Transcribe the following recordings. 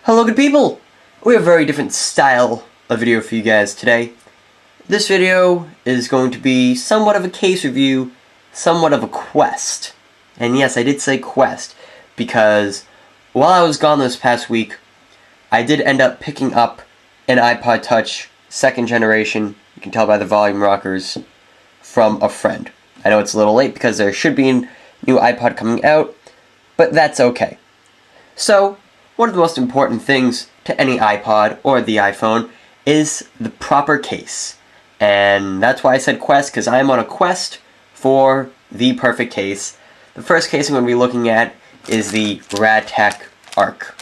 Hello good people! We have a very different style of video for you guys today. This video is going to be somewhat of a case review, somewhat of a quest. And yes, I did say quest, because while I was gone this past week, I did end up picking up an iPod Touch 2nd generation, you can tell by the volume rockers, from a friend. I know it's a little late because there should be a new iPod coming out, but that's okay. So, one of the most important things to any iPod or the iPhone is the proper case. And that's why I said quest, because I'm on a quest for the perfect case. The first case I'm going to be looking at is the RadTech ARC.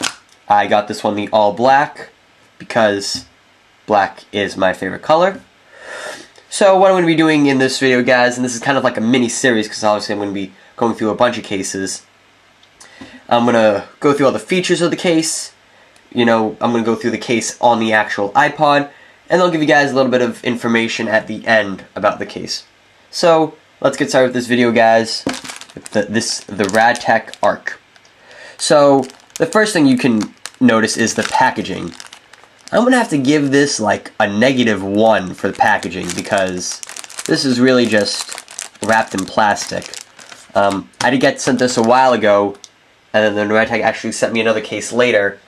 I got this one the all black because black is my favorite color. So what I'm going to be doing in this video, guys, and this is kind of like a mini series because obviously I'm going to be going through a bunch of cases. I'm going to go through all the features of the case, I'm going to go through the case on the actual iPod, and I'll give you guys a little bit of information at the end about the case. So, let's get started with this video, guys, with the RadTech ARC. So, the first thing you can notice is the packaging. I'm going to have to give this like a -1 for the packaging, because this is really just wrapped in plastic. I did get sent this a while ago, and then the RadTech actually sent me another case later.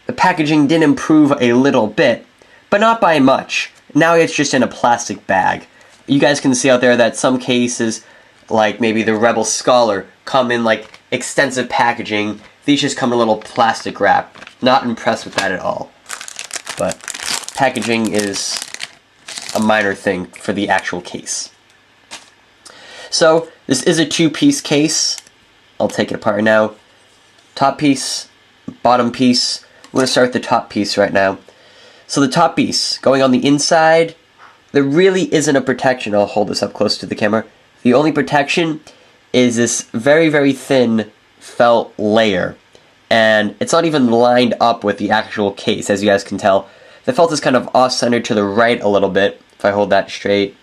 The packaging did improve a little bit, but not by much. Now it's just in a plastic bag. You guys can see out there that some cases, like maybe the Rebel Scholar, come in like extensive packaging. These just come in a little plastic wrap. Not impressed with that at all. But packaging is a minor thing for the actual case. So, this is a 2-piece case. I'll take it apart right now. Top piece, bottom piece. I'm going to start with the top piece right now. So the top piece, going on the inside, there really isn't a protection. I'll hold this up close to the camera. The only protection is this very, very thin felt layer. And it's not even lined up with the actual case, as you guys can tell. The felt is kind of off-centered to the right a little bit. If I hold that straight,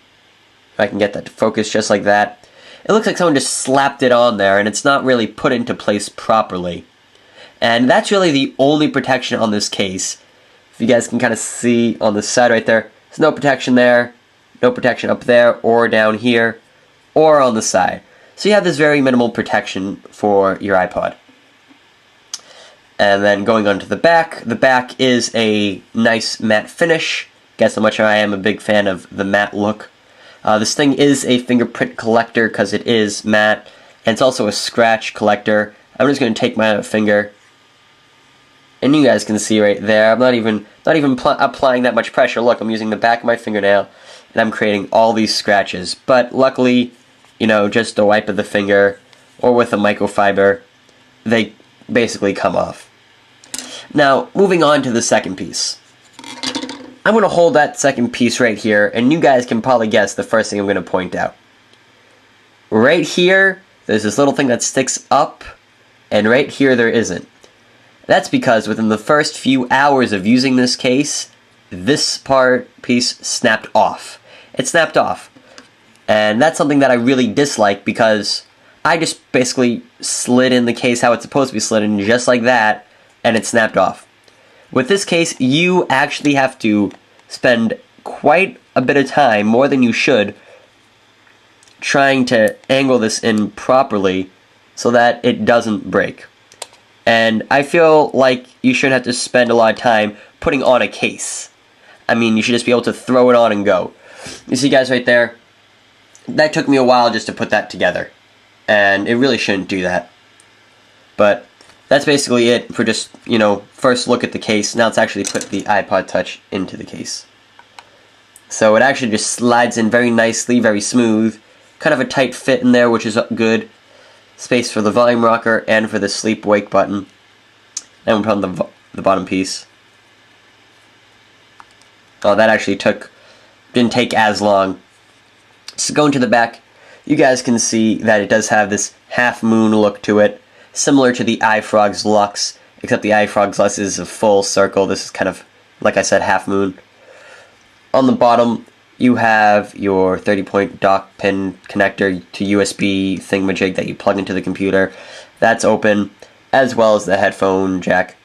if I can get that to focus just like that. It looks like someone just slapped it on there, and it's not really put into place properly. And that's really the only protection on this case. If you guys can kind of see on the side right there, there's no protection there, no protection up there, or down here, or on the side. So you have this very minimal protection for your iPod. And then going on to the back is a nice matte finish. Guess how much I am a big fan of the matte look. This thing is a fingerprint collector because it is matte, and it's also a scratch collector. I'm just going to take my finger, and you guys can see right there, I'm not even applying that much pressure. Look, I'm using the back of my fingernail, and I'm creating all these scratches. But luckily, just a wipe of the finger, or with a microfiber, they basically come off. Now, moving on to the second piece. I'm going to hold that second piece right here, and you guys can probably guess the first thing I'm going to point out. Right here, there's this little thing that sticks up, and right here there isn't. That's because within the first few hours of using this case, this piece snapped off. It snapped off. And that's something that I really dislike, because I just basically slid in the case how it's supposed to be slid in, just like that, and it snapped off. With this case, you actually have to spend quite a bit of time, more than you should, trying to angle this in properly so that it doesn't break. And I feel like you shouldn't have to spend a lot of time putting on a case. I mean, you should just be able to throw it on and go. You see guys right there? That took me a while just to put that together. And it really shouldn't do that. But that's basically it for just, first look at the case. Now let's actually put the iPod Touch into the case. So it actually just slides in very nicely, very smooth. Kind of a tight fit in there, which is good. Space for the volume rocker and for the sleep-wake button. And we'll put on the bottom piece. Oh, that actually didn't take as long. So going to the back, you guys can see that it does have this half-moon look to it. Similar to the iFrog's Lux, except the iFrog's Lux is a full circle. This is kind of, like I said, half moon. On the bottom, you have your 30-point dock pin connector to USB thingamajig that you plug into the computer. That's open, as well as the headphone jack.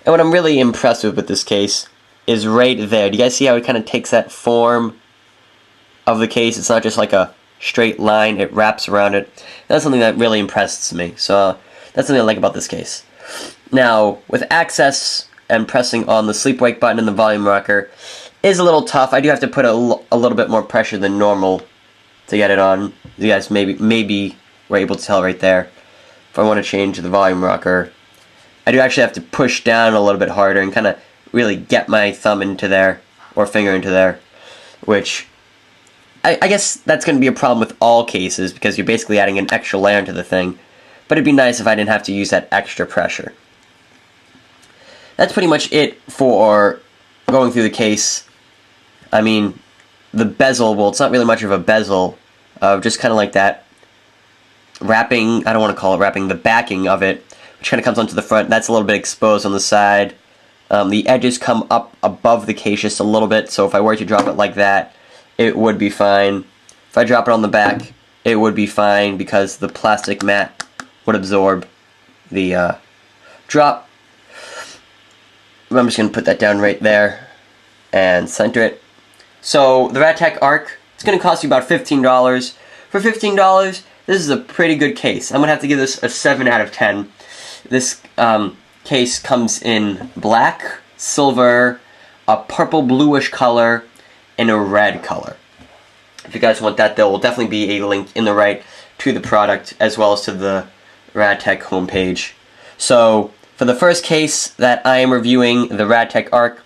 And what I'm really impressed with this case is right there. Do you guys see how it kind of takes that form of the case? It's not just like a straight line, it wraps around it. That's something that really impresses me. So that's something I like about this case. Now, with access and pressing on the sleep wake button and the volume rocker is a little tough. I do have to put a little bit more pressure than normal to get it on. You guys maybe were able to tell right there. If I want to change the volume rocker, I do actually have to push down a little bit harder and kind of really get my thumb into there, or finger into there, which I guess that's going to be a problem with all cases because you're basically adding an extra layer into the thing, but it'd be nice if I didn't have to use that extra pressure. That's pretty much it for going through the case. I mean, the bezel, well, it's not really much of a bezel, just kind of like that wrapping, I don't want to call it wrapping, the backing of it, which kind of comes onto the front. That's a little bit exposed on the side. The edges come up above the case just a little bit, so if I were to drop it like that, it would be fine. If I drop it on the back, it would be fine because the plastic mat would absorb the drop. I'm just going to put that down right there and center it. So the RadTech ARC, it's going to cost you about $15. For $15, this is a pretty good case. I'm going to have to give this a 7 out of 10. This case comes in black, silver, a purple bluish color, and a red color. If you guys want that, there will definitely be a link in the right to the product as well as to the RadTech homepage. So for the first case that I am reviewing, the RadTech ARC,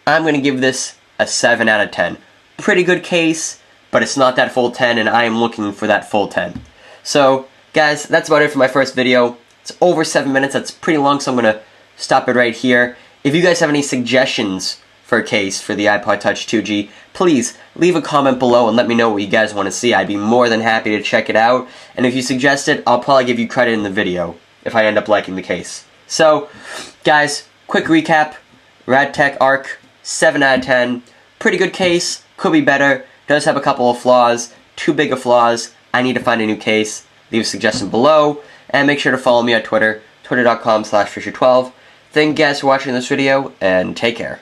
I'm going to give this a 7 out of 10. Pretty good case, but it's not that full 10, and I am looking for that full 10. So, guys, that's about it for my first video. It's over 7 minutes. That's pretty long, so I'm going to stop it right here. If you guys have any suggestions for a case for the iPod Touch 2G, please leave a comment below and let me know what you guys want to see. I'd be more than happy to check it out. And if you suggest it, I'll probably give you credit in the video if I end up liking the case. So, guys, quick recap. RadTech ARC, 7 out of 10. Pretty good case. Could be better. Does have a couple of flaws. Too big of flaws. I need to find a new case. Leave a suggestion below. And make sure to follow me on Twitter. Twitter.com/Fisher12. Thank you guys for watching this video, and take care.